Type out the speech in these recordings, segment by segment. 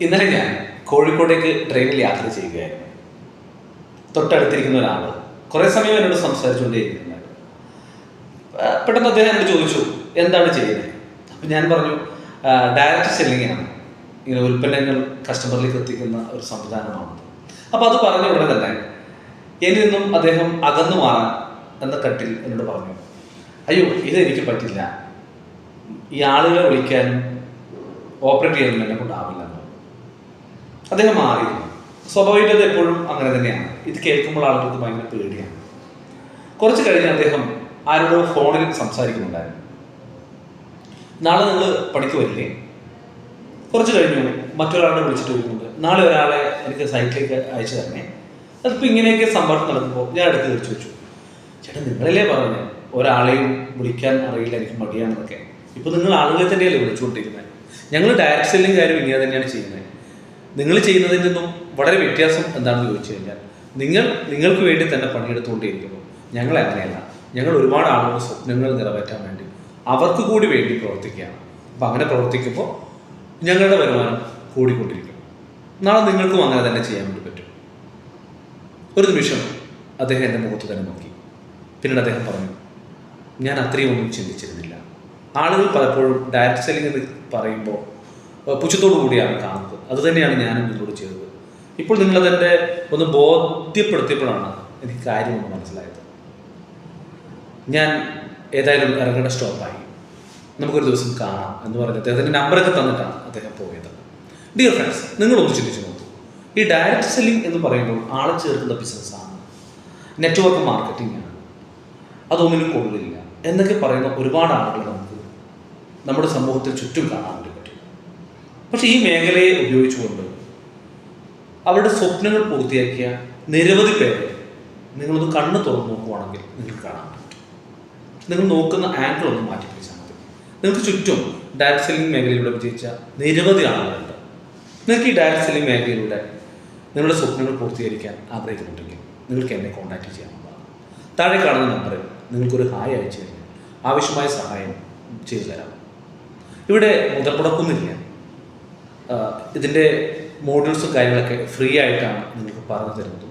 ഇന്നലെ ഞാൻ കോഴിക്കോടേക്ക് ട്രെയിനിൽ യാത്ര ചെയ്യുകയായിരുന്നു. തൊട്ടടുത്തിരിക്കുന്ന ഒരാൾ കുറേ സമയം എന്നോട് സംസാരിച്ചുകൊണ്ടേയിരിക്കുന്നുണ്ടായിരുന്നു. പെട്ടെന്ന് അദ്ദേഹം എന്നോട് ചോദിച്ചു, എന്താണ് ചെയ്യുന്നത്? അപ്പം ഞാൻ പറഞ്ഞു, ഡയറക്റ്റ് സെല്ലിംഗ് ആണ്, ഇങ്ങനെ ഉൽപ്പന്നങ്ങൾ കസ്റ്റമറിലേക്ക് എത്തിക്കുന്ന ഒരു സംവിധാനമാണ്. അപ്പോൾ അത് പറഞ്ഞ ഉടനെ തന്നെ എന്നിൽ നിന്നും അദ്ദേഹം അകന്നു മാറാൻ എന്ന കട്ടിൽ എന്നോട് പറഞ്ഞു, അയ്യോ ഇതെനിക്ക് പറ്റില്ല, ഈ ആളുകളെ വിളിക്കാനും ഓപ്പറേറ്റ് ചെയ്യാനും എന്നെ കൊണ്ടാവില്ല. അദ്ദേഹം മാറിയിരുന്നു. സ്വാഭാവികത എപ്പോഴും അങ്ങനെ തന്നെയാണ്. ഇത് കേൾക്കുമ്പോൾ ആളുകൾക്ക് ഭയങ്കര പേടിയാണ്. കുറച്ച് കഴിഞ്ഞ് അദ്ദേഹം ആരോടോ ഫോണിൽ സംസാരിക്കുന്നുണ്ടായിരുന്നു. നാളെ നിങ്ങൾ പണിക്ക് വരില്ലേ? കുറച്ച് കഴിഞ്ഞു മറ്റൊരാളെ വിളിച്ചിട്ട് വരുന്നുണ്ട്, നാളെ ഒരാളെ എനിക്ക് സൈറ്റിലേക്ക് അയച്ചു തരണേ. അതിപ്പോൾ ഇങ്ങനെയൊക്കെ സമ്പർക്കം നടക്കുമ്പോൾ ഞാൻ അടുത്ത് തിരിച്ചു വെച്ചു, ചേട്ടാ നിങ്ങളല്ലേ പറഞ്ഞത് ഒരാളെയും വിളിക്കാൻ അറിയില്ല, എനിക്ക് മടിയാണെന്നൊക്കെ. ഇപ്പോൾ നിങ്ങൾ ആളുകളെ തന്നെയല്ലേ വിളിച്ചുകൊണ്ടിരിക്കുന്നത്. ഞങ്ങൾ ഡയറക്റ്റ് സെല്ലിംഗ് കാര്യം ഇങ്ങനെ തന്നെയാണ് ചെയ്യുന്നത്. നിങ്ങൾ ചെയ്യുന്നതിൽ നിന്നും വളരെ വ്യത്യാസം എന്താണെന്ന് ചോദിച്ചു കഴിഞ്ഞാൽ, നിങ്ങൾക്ക് വേണ്ടി തന്നെ പണിയെടുത്തുകൊണ്ടിരിക്കുന്നു. ഞങ്ങൾ അങ്ങനെയല്ല. ഞങ്ങൾ ഒരുപാട് ആളുകളുടെ സ്വപ്നങ്ങൾ നിറവേറ്റാൻ വേണ്ടി അവർക്ക് കൂടി വേണ്ടി പ്രവർത്തിക്കുകയാണ്. അപ്പം അങ്ങനെ പ്രവർത്തിക്കുമ്പോൾ ഞങ്ങളുടെ വരുമാനം കൂടിക്കൊണ്ടിരിക്കും. നാളെ നിങ്ങൾക്കും അങ്ങനെ തന്നെ ചെയ്യാൻ വേണ്ടി പറ്റും. ഒരു നിമിഷം അദ്ദേഹം എൻ്റെ മുഖത്ത് തന്നെ നോക്കി. പിന്നീട് അദ്ദേഹം പറഞ്ഞു, ഞാൻ അത്രയും ഒന്നും ചിന്തിച്ചിരുന്നില്ല. ആളുകൾ പലപ്പോഴും ഡയറക്റ്റ് സെല്ലിംഗ് എന്ന് പറയുമ്പോൾ പുച്ഛത്തോടു കൂടിയാണ് കാണുന്നത്. അതുതന്നെയാണ് ഞാനും നിങ്ങളോട് ചെയ്തത്. ഇപ്പോൾ നിങ്ങളതെൻ്റെ ഒന്ന് ബോധ്യപ്പെടുത്തിയപ്പോഴാണ് എനിക്ക് കാര്യമൊന്ന് മനസ്സിലായത്. ഞാൻ ഏതായാലും ഇറങ്ങേണ്ട സ്റ്റോപ്പായി, നമുക്കൊരു ദിവസം കാണാം എന്ന് പറഞ്ഞ് അദ്ദേഹത്തിൻ്റെ നമ്പറൊക്കെ തന്നിട്ടാണ് അദ്ദേഹം പോയത്. ഡിയർ ഫ്രണ്ട്സ്, നിങ്ങളൊന്ന് ചിന്തിച്ചു നോക്കൂ. ഈ ഡയറക്റ്റ് സെല്ലിംഗ് എന്ന് പറയുമ്പോൾ ആളെ ചേർക്കുന്ന ബിസിനസ്സാണ്, നെറ്റ്വർക്ക് മാർക്കറ്റിംഗ് ആണ്, അതൊന്നിനും കൊള്ളില്ല എന്നൊക്കെ പറയുന്ന ഒരുപാട് ആളുകൾ നമുക്ക് നമ്മുടെ സമൂഹത്തിൽ ചുറ്റും കാണാൻ വേണ്ടി പറ്റും. പക്ഷേ ഈ മേഖലയെ ഉപയോഗിച്ചുകൊണ്ട് അവരുടെ സ്വപ്നങ്ങൾ പൂർത്തിയാക്കിയ നിരവധി പേരെ നിങ്ങളൊന്ന് കണ്ണ് തുറന്ന് നോക്കുവാണെങ്കിൽ നിങ്ങൾക്ക് കാണാൻ പറ്റും. നിങ്ങൾ നോക്കുന്ന ആംഗിൾ ഒന്ന് മാറ്റി പിടിച്ചാൽ മതി. നിങ്ങൾക്ക് ചുറ്റും ഡയറക്റ്റ് സെല്ലിംഗ് മേഖലയിലൂടെ വിജയിച്ച നിരവധി ആളുകളുണ്ട്. നിങ്ങൾക്ക് ഈ ഡയറക്റ്റ് സെല്ലിംഗ് മേഖലയിലൂടെ നിങ്ങളുടെ സ്വപ്നങ്ങൾ പൂർത്തീകരിക്കാൻ ആഗ്രഹിക്കുന്നുണ്ടെങ്കിൽ നിങ്ങൾക്ക് എന്നെ കോൺടാക്റ്റ് ചെയ്യാവുന്നതാണ്. താഴെ കാണുന്ന നമ്പറിൽ നിങ്ങൾക്കൊരു ഹായ് അയച്ചു കഴിഞ്ഞാൽ ആവശ്യമായ സഹായം ചെയ്തു തരാം. ഇവിടെ മുതൽമുടക്കൊന്നുമില്ല. ഇതിൻ്റെ മോഡ്യൂൾസും കാര്യങ്ങളൊക്കെ ഫ്രീ ആയിട്ടാണ് നിങ്ങൾക്ക് പറഞ്ഞു തരുന്നത്.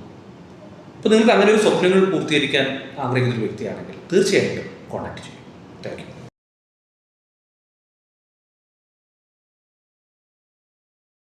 അപ്പോൾ നിങ്ങൾക്ക് അങ്ങനെ ഒരു സ്വപ്നങ്ങൾ പൂർത്തീകരിക്കാൻ ആഗ്രഹിക്കുന്ന ഒരു വ്യക്തിയാണെങ്കിൽ തീർച്ചയായിട്ടും കോൺടാക്റ്റ് ചെയ്യും. Thank you.